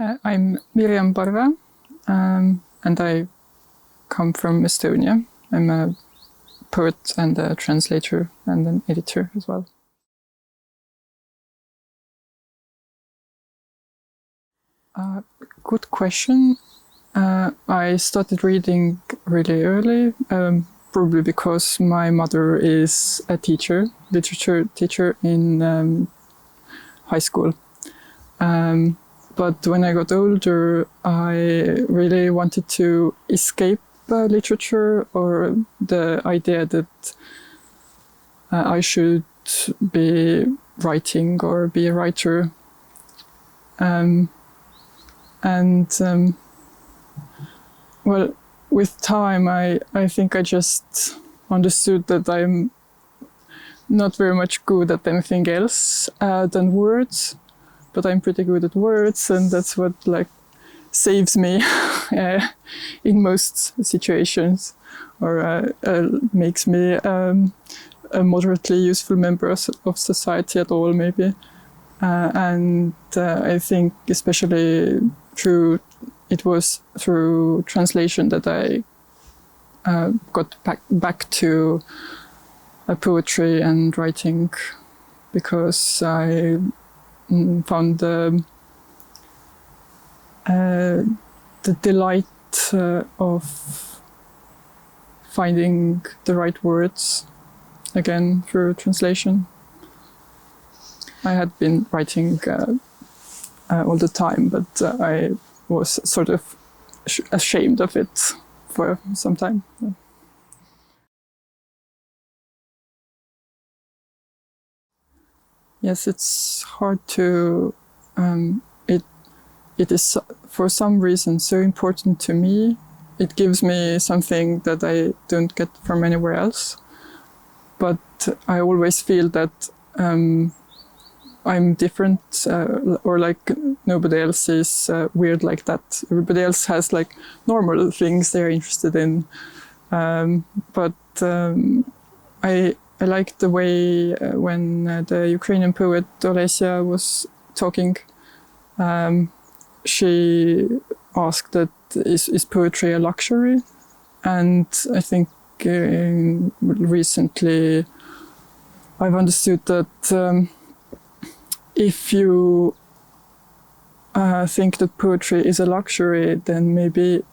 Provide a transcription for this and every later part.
I'm Mirjam Parve, and I come from Estonia. I'm a poet and a translator and an editor as well. Good question. I started reading really early, probably because my mother is a teacher, literature teacher in high school. But when I got older, I really wanted to escape literature or the idea that I should be writing or be a writer. Well, with time, I think I just understood that I'm not very much good at anything else than words, but I'm pretty good at words, and that's what saves me in most situations, or makes me a moderately useful member of society at all, maybe. And I think especially it was through translation that I got back to poetry and writing, because I found the delight of finding the right words again through translation. I had been writing all the time, but I was sort of ashamed of it for some time. Yeah. Yes, it's hard to. It is for some reason so important to me. It gives me something that I don't get from anywhere else. But I always feel that I'm different, or nobody else is weird like that. Everybody else has normal things they're interested in. But I like the way when the Ukrainian poet Olesia was talking, she asked that is poetry a luxury? And I think recently I've understood that if you think that poetry is a luxury, then maybe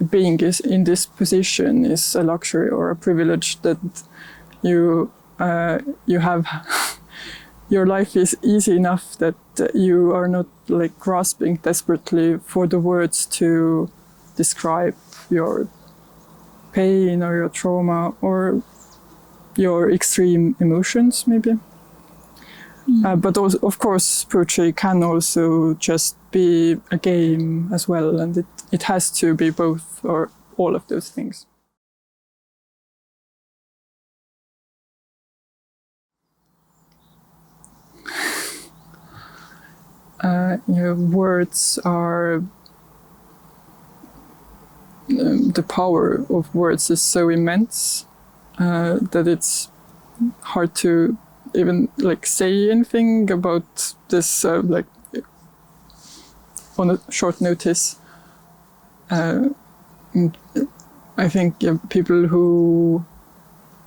being in this position is a luxury or a privilege, that you have your life is easy enough that you are not grasping desperately for the words to describe your pain or your trauma or your extreme emotions, maybe. But also, of course, poetry can also just be a game as well, and it has to be both or all of those things. Words are the power of words is so immense that it's hard to even say anything about this on a short notice. I think people who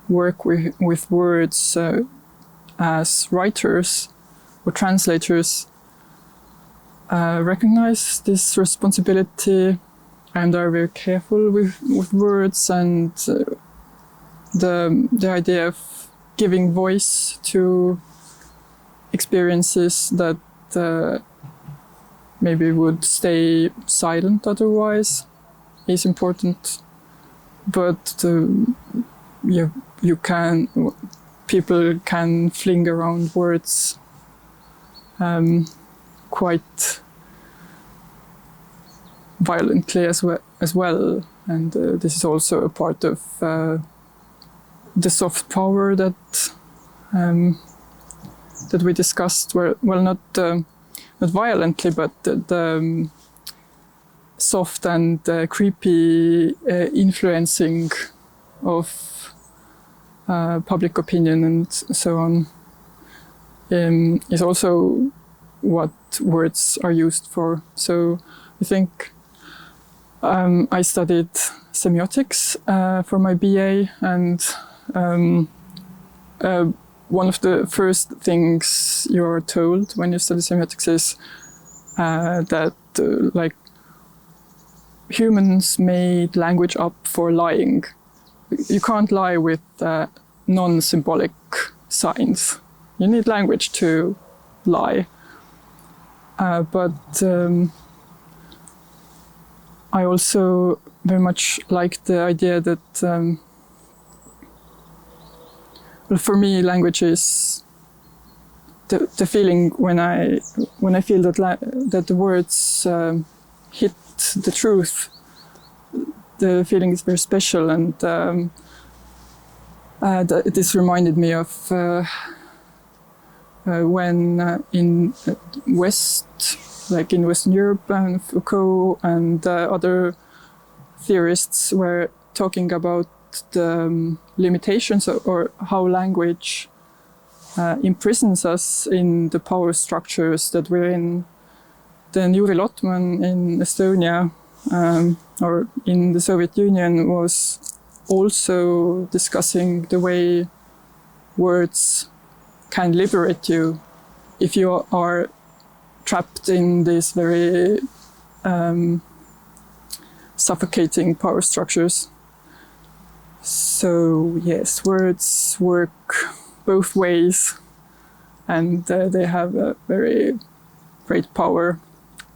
work with words as writers or translators recognize this responsibility and are very careful with words and the idea of giving voice to experiences that maybe would stay silent otherwise is important. But people can fling around words quite violently as well, and this is also a part of the soft power that we discussed. Not violently, but the soft and creepy influencing of public opinion and so on is also what words are used for. So I think I studied semiotics for my BA, and one of the first things you're told when you study semiotics is that like humans made language up for lying. You can't lie with non-symbolic signs. You need language to lie. But I also very much like the idea that, well, for me, language is the feeling when I feel that the words hit the truth. The feeling is very special, and this reminded me of when in Western Europe, and Foucault and other theorists were talking about the limitations or how language imprisons us in the power structures that we're in. Then Juri Lotman in Estonia or in the Soviet Union was also discussing the way words can liberate you if you are trapped in these very suffocating power structures. So yes, words work both ways, and they have a very great power,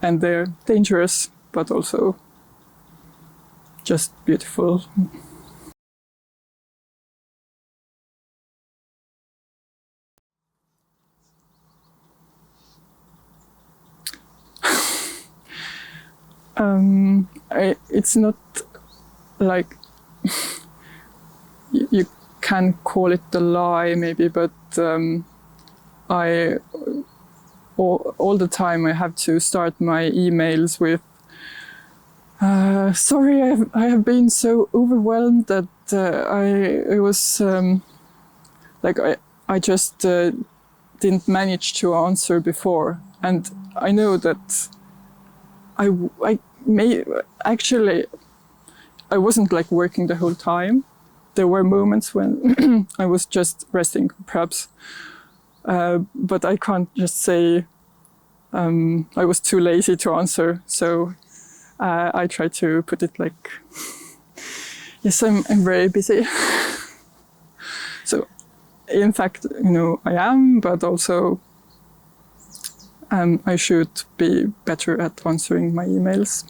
and they're dangerous, but also just beautiful. It's not like you can call it a lie, maybe, but all the time I have to start my emails with sorry, I have been so overwhelmed that I was I just didn't manage to answer before, and I know that I wasn't like working the whole time. There were moments when I was just resting, perhaps, but I can't just say I was too lazy to answer. So I try to put it like, yes, I'm very busy. So in fact, I am, but also I should be better at answering my emails.